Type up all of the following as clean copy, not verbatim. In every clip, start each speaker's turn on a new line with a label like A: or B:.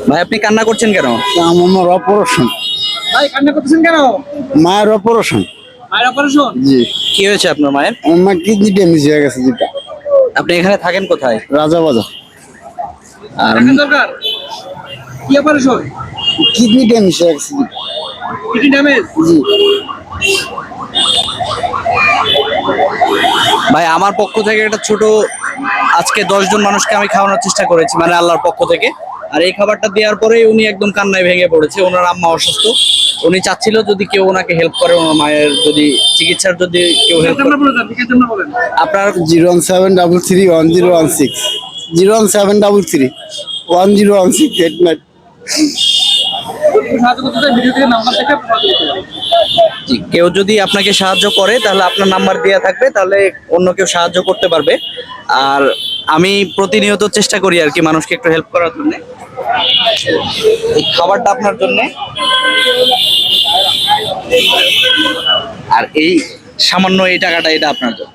A: ভাই আপনি কান্না করছেন কেন?
B: আমার অপারেশন।
A: ভাই কান্না করতেছেন কেন?
B: মায়ের অপারেশন।
A: মায়ের অপারেশন?
B: জি।
A: কি হয়েছে আপনার মায়ের?
B: আমার মা কিডনি ড্যামেজ হয়ে গেছে যেটা।
A: আপনি এখানে থাকেন কোথায়?
B: রাজাবাজার।
A: আর
C: টাকা দরকার। কি অপারেশন?
B: কিডনি ড্যামেজ হয়ে গেছে যেটা।
C: Kidney damage?
B: জি।
A: ভাই আমার পক্ষ থেকে একটা ছোট, আজকে 10 জন মানুষকে আমি খাওয়ানোর চেষ্টা করেছি, মানে আল্লাহর পক্ষ থেকে। আর এই খাবারটা দেওয়ার পরেই উনি একদম কান্নায় ভেঙে পড়েছে। ওনার আম্মা অসুস্থ, উনি চাচ্ছিল যদি কেউ ওনাকে হেল্প করে, ওনার মায়ের যদি চিকিৎসার যদি কেউ হেল্প করে। আপনার
B: 017331016 01733101689।
C: সাহায্য করতে চাই, ভিডিও থেকে নাম্বার থেকে সাহায্য করতে পারি।
A: জি, কেউ যদি আপনাকে সাহায্য করে তাহলে আপনার নাম্বার দেওয়া থাকবে, তাহলে অন্য কেউ সাহায্য করতে পারবে। আর আমি প্রতিনিয়ত চেষ্টা করি আর কি মানুষকে একটু হেল্প করার জন্য। এই খাবারটা আপনার জন্য, আর এই সামান্য এই টাকাটা এটা আপনার জন্য।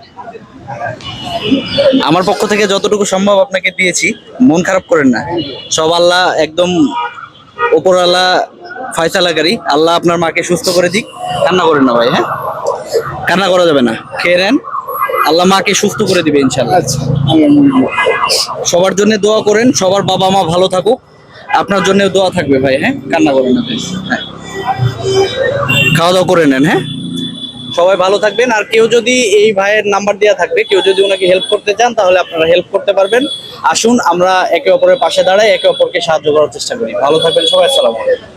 A: আমার পক্ষ থেকে যতটুকু সম্ভব আপনাকে দিয়েছি, মন খারাপ করেন না। সব আল্লাহ একদম ওপরওয়ালা ফয়সালাকারী। আল্লাহ আপনার মাকে সুস্থ করে দিক। কান্না করেন না ভাই, হ্যাঁ কান্না করা যাবে না, খেয়ে নেন। আল্লাহ মাকে সুস্থ করে দিবে ইনশাল্লাহ।
B: আচ্ছা।
A: সবার জন্য দোয়া করেন, সবার বাবা মা ভালো থাকুক, আপনার জন্য দোয়া থাকবে ভাই, হ্যাঁ কান্না করেন না please। হ্যাঁ, খাওয়া দাওয়া করে নেন, হ্যাঁ সবাই ভালো থাকবেন। আর কেউ যদি এই ভাইয়ের নাম্বার দেওয়া থাকবে, কেউ যদি ওনাকে হেল্প করতে চান তাহলে আপনারা হেল্প করতে পারবেন। আসুন আমরা একে অপরের পাশে দাঁড়াই, একে অপরকে সাহায্য করার চেষ্টা করি। ভালো থাকবেন সবাই, আসসালামু আলাইকুম।